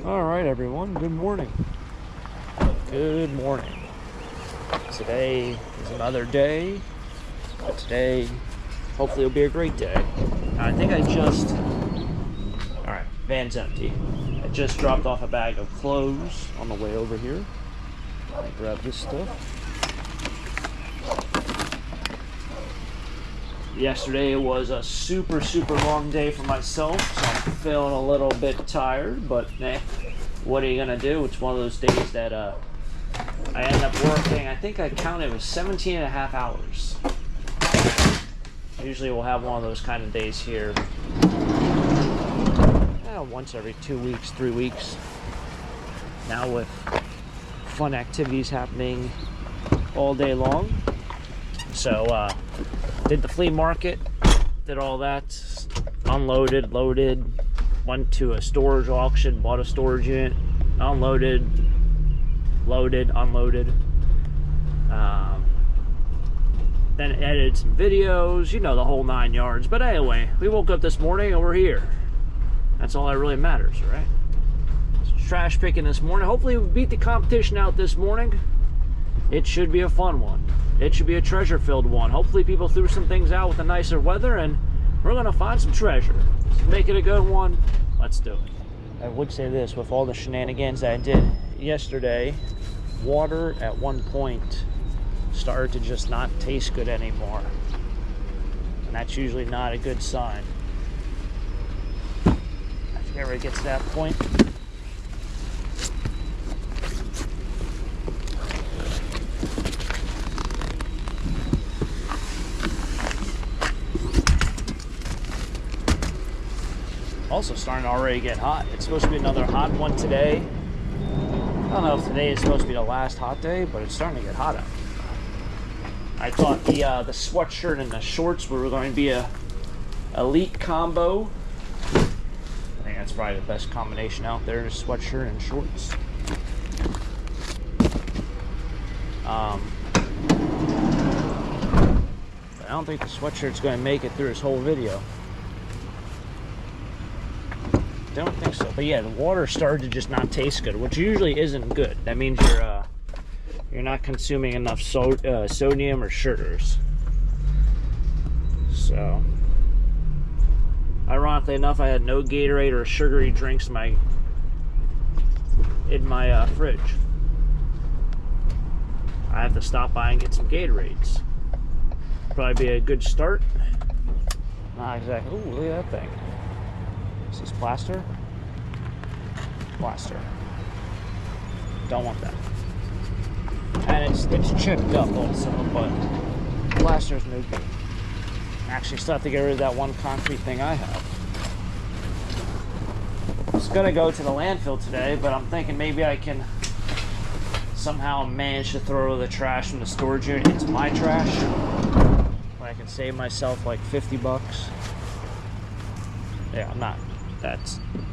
All right, everyone. Good morning. Good morning. Today is another day, but today hopefully will be a great day. I think all right, van's empty. I just dropped off a bag of clothes on the way over here. I'll grab this stuff. Yesterday was a super long day for myself, so I'm feeling a little bit tired, but what are you gonna do? It's one of those days that I end up working, I think I counted it was 17 and a half hours. Usually we'll have one of those kind of days here once every 2 weeks, 3 weeks. Now with fun activities happening all day long. So did the flea market, did all that, unloaded, loaded, went to a storage auction, bought a storage unit, unloaded, loaded, unloaded, then edited some videos, you know, the whole 9 yards. But anyway, we woke up this morning and we're here. That's all that really matters, right? Trash picking this morning. Hopefully we beat the competition out this morning. It should be a fun one. It should be a treasure-filled one. Hopefully people threw some things out with the nicer weather and we're gonna find some treasure. Let's make it a good one. Let's do it. I would say this, with all the shenanigans that I did yesterday, water at one point started to just not taste good anymore. And that's usually not a good sign. If you ever get to that point, also starting to already get hot. It's supposed to be another hot one today. I don't know if today is supposed to be the last hot day, but it's starting to get hot out. I thought the sweatshirt and the shorts were going to be a elite combo. I think that's probably the best combination out there, is sweatshirt and shorts. But I don't think the sweatshirt's going to make it through this whole video. Don't think so, but yeah, the water started to just not taste good, which usually isn't good. That means you're not consuming enough sodium or sugars. So, ironically enough, I had no Gatorade or sugary drinks in my fridge. I have to stop by and get some Gatorades. Probably be a good start. Not exactly. Ooh, look at that thing. Is this plaster? Plaster. Don't want that. And it's chipped up also, but plaster's no good. Actually, still have to get rid of that one concrete thing I have. I was gonna go to the landfill today, but I'm thinking maybe I can somehow manage to throw the trash from the storage unit into my trash. But I can save myself like 50 bucks. Yeah, I'm not.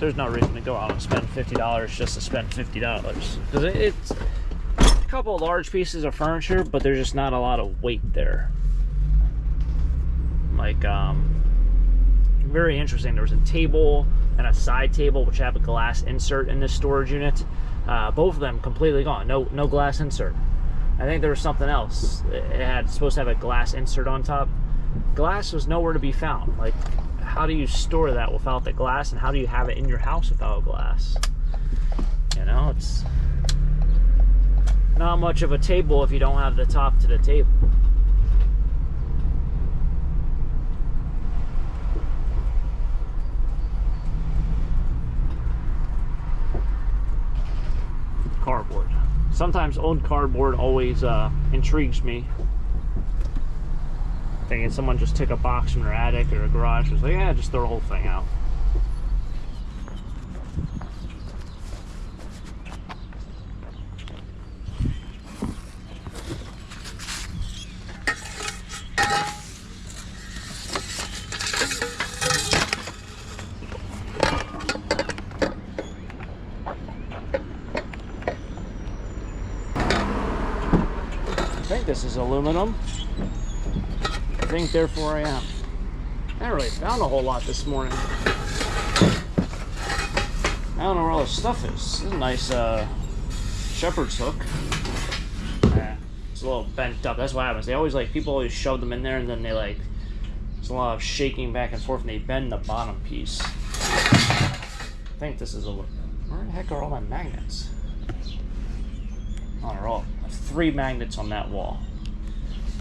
There's no reason to go out and spend $50 just to spend $50. Because it's a couple of large pieces of furniture, but there's just not a lot of weight there. Like, very interesting. There was a table and a side table which have a glass insert in this storage unit. Both of them completely gone. No glass insert. I think there was something else. It had supposed to have a glass insert on top. Glass was nowhere to be found. Like, how do you store that without the glass, and how do you have it in your house without glass? You know, it's not much of a table if you don't have the top to the table. Cardboard. Sometimes old cardboard always intrigues me. Thinking someone just took a box from their attic or a garage and was like, yeah, just throw the whole thing out. I think this is aluminum. I think therefore I am. I haven't really found a whole lot this morning. I don't know where all this stuff is. This is a nice shepherd's hook. It's a little bent up. That's what happens. They always people always shove them in there, and then they there's a lot of shaking back and forth, and they bend the bottom piece. I think this is where the heck are all my magnets? Oh, they're all. I have 3 magnets on that wall.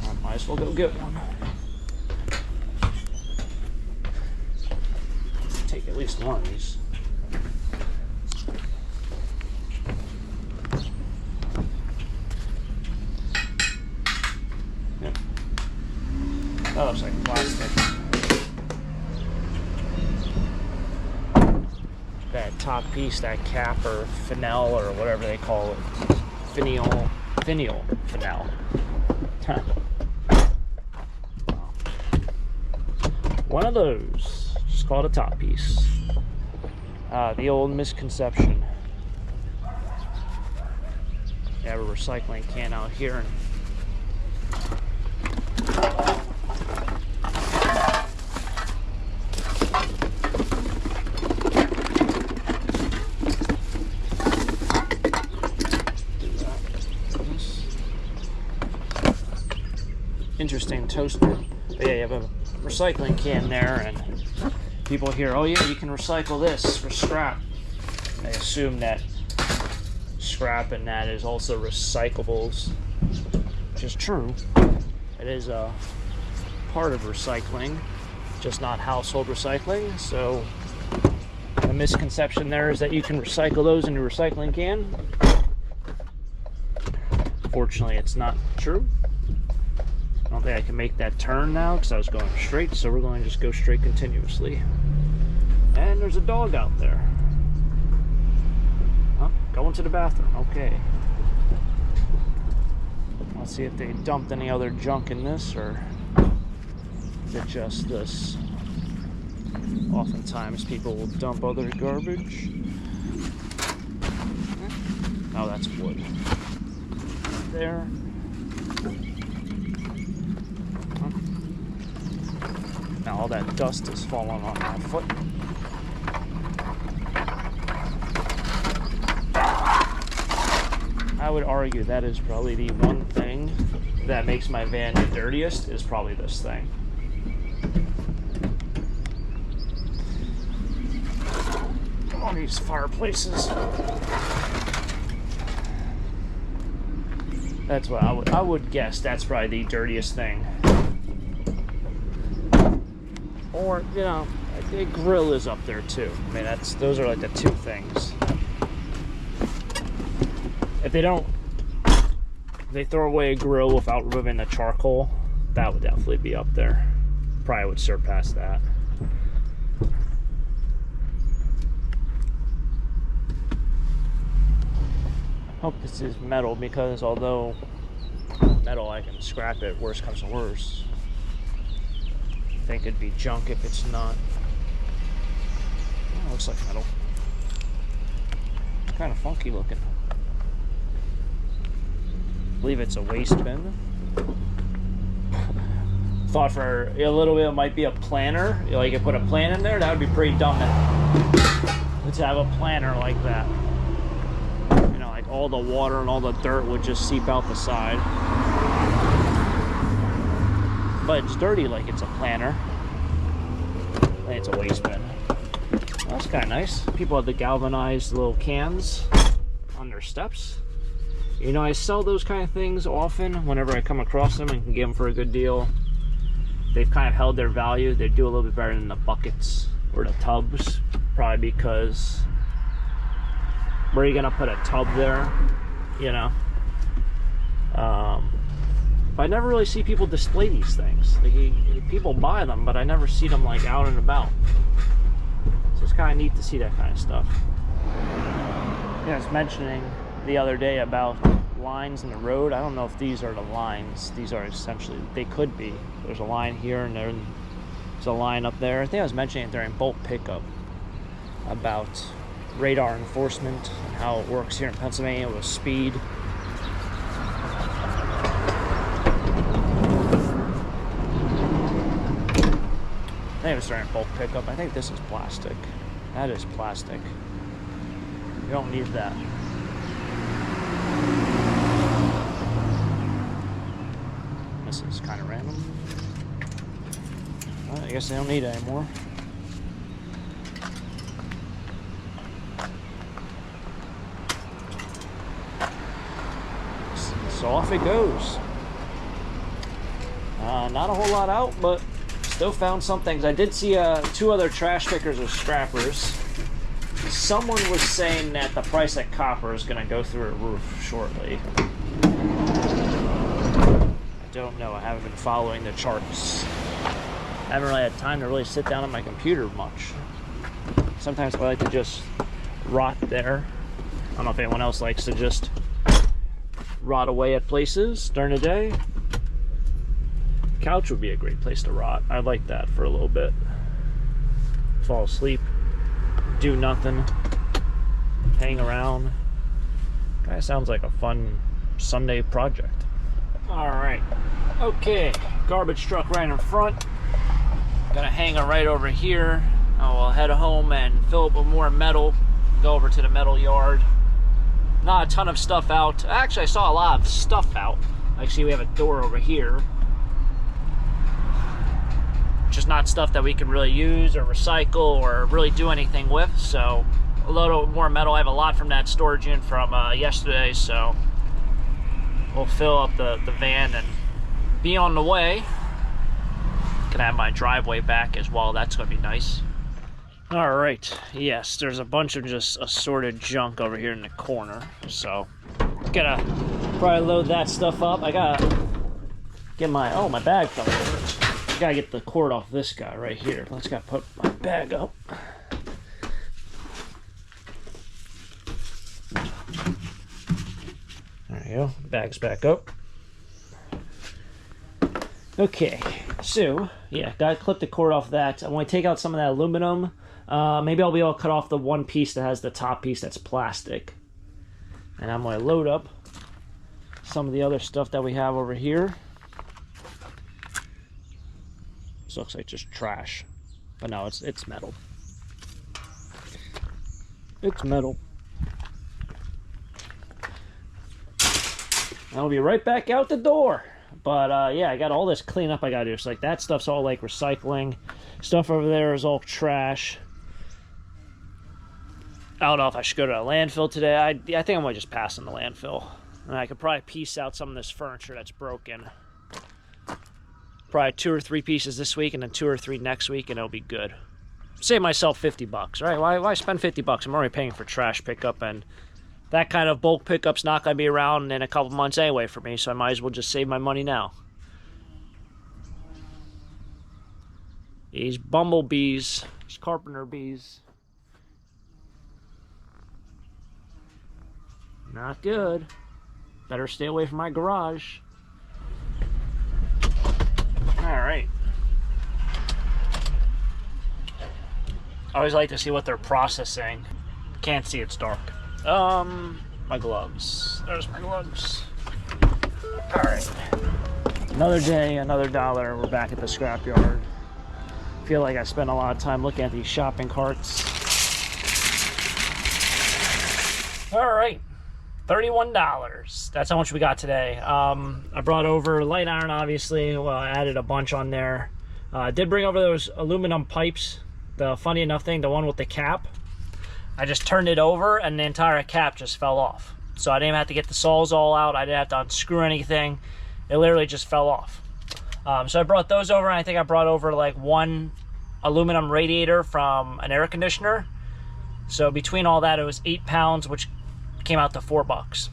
I might as well go get one. Take at least one of these. Yep. That looks like plastic. That top piece, that cap or fennel or whatever they call it. Finial fennel. One of those, just call it a top piece. The old misconception. You have a recycling can out here, and interesting toaster. But yeah, you have a recycling can there, and people hear, oh yeah, you can recycle this for scrap. They assume that scrap and that is also recyclables, which is true. It is a part of recycling, just not household recycling. So the misconception there is that you can recycle those in a recycling can. Fortunately, it's not true. I don't think I can make that turn now because I was going straight, so we're going to just go straight continuously. And there's a dog out there. Huh? Going to the bathroom. Okay. Let's see if they dumped any other junk in this, or is it just this? Oftentimes people will dump other garbage. Oh, that's wood. There. Now all that dust is falling on my foot. I would argue that is probably the one thing that makes my van the dirtiest, is probably this thing. All these fireplaces. That's what I would guess. That's probably the dirtiest thing. Or, you know, a grill is up there too. I mean, those are like the two things. If they throw away a grill without removing the charcoal, that would definitely be up there. Probably would surpass that. Hope this is metal, because although metal I can scrap it, worst comes to worst. I think it'd be junk if it's not. Oh, looks like metal. It's kind of funky looking. I believe it's a waste bin. Thought for a little bit it might be a planter. Like, you put a plant in there, that would be pretty dumb to have a planter like that. You know, like all the water and all the dirt would just seep out the side. But it's dirty like it's a planter. I think it's a waste bin. Well, that's kind of nice. People have the galvanized little cans on their steps. You know, I sell those kind of things often whenever I come across them and can get them for a good deal. They've kind of held their value. They do a little bit better than the buckets or the tubs, probably because where are you gonna put a tub there, you know? But I never really see people display these things. Like, people buy them, but I never see them like out and about. So it's kind of neat to see that kind of stuff. Yeah, I was mentioning the other day about lines in the road. I don't know if these are the lines. These are essentially, they could be. There's a line here and there's a line up there. I think I was mentioning it during bulk pickup about radar enforcement and how it works here in Pennsylvania with speed. I think it was during bulk pickup. I think this is plastic. That is plastic. You don't need that. This is kind of random. Well, I guess they don't need it anymore. So off it goes. Not a whole lot out, but still found some things. I did see 2 other trash pickers or scrappers. Someone was saying that the price of copper is going to go through a roof shortly. I don't know. I haven't been following the charts. I haven't really had time to really sit down on my computer much. Sometimes I like to just rot there. I don't know if anyone else likes to just rot away at places during the day. Couch would be a great place to rot. I'd like that for a little bit. Fall asleep, do nothing, hang around. Kind of sounds like a fun Sunday project. All right, okay, garbage truck right in front. Gonna hang it right over here. I'll head home and fill up with more metal, go over to the metal yard. Not a ton of stuff out. Actually, I saw a lot of stuff out. Like, see, we have a door over here. Just not stuff that we can really use or recycle or really do anything with. So a little more metal. I have a lot from that storage unit from yesterday, so we'll fill up the van and be on the way. Gonna have my driveway back as well. That's gonna be nice. All right, yes, there's a bunch of just assorted junk over here in the corner, so gonna probably load that stuff up. I gotta get my, oh, my bag fell over. Gotta get the cord off this guy right here. Let's gotta put my bag up. There you go, bag's back up. Okay, so yeah, gotta clip the cord off that. I want to take out some of that aluminum. Maybe I'll be able to cut off the one piece that has the top piece that's plastic. And I'm gonna load up some of the other stuff that we have over here. This looks like just trash, but no, it's metal. It's metal. I'll be right back out the door. But yeah, I got all this cleanup I gotta do. So like that stuff's all like recycling. Stuff over there is all trash. I don't know if I should go to a landfill today. I think I might just pass on the landfill. And I could probably piece out some of this furniture that's broken. Probably 2 or 3 pieces this week and then 2 or 3 next week, and it'll be good. Save myself $50, right? Why spend $50? I'm already paying for trash pickup, and that kind of bulk pickup's not going to be around in a couple months anyway for me, so I might as well just save my money now. These bumblebees, these carpenter bees. Not good. Better stay away from my garage. Alright. I always like to see what they're processing. Can't see, it's dark. My gloves. There's my gloves. Alright. Another day, another dollar. We're back at the scrapyard. Feel like I spent a lot of time looking at these shopping carts. Alright. $31. That's how much we got today. I brought over light iron, obviously. Well, I added a bunch on there. I did bring over those aluminum pipes. The funny enough thing, the one with the cap, I just turned it over and the entire cap just fell off. So I didn't even have to get the saws all out. I didn't have to unscrew anything. It literally just fell off. So I brought those over, and I think I brought over like 1 aluminum radiator from an air conditioner. So between all that, it was 8 pounds, which came out to $4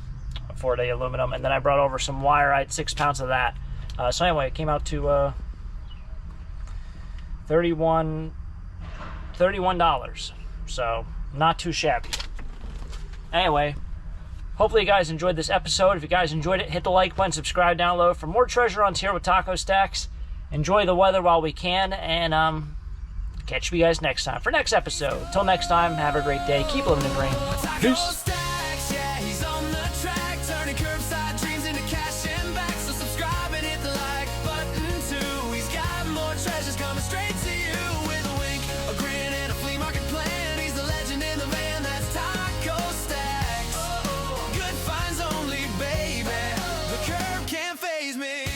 for the aluminum. And then I brought over some wire. I had 6 pounds of that. So anyway, it came out to $31. So not too shabby. Anyway, hopefully you guys enjoyed this episode. If you guys enjoyed it, hit the like button, subscribe down below for more treasure hunts here with Taco Stacks. Enjoy the weather while we can, and catch you guys next time for next episode. Till next time, have a great day. Keep living the dream. Peace.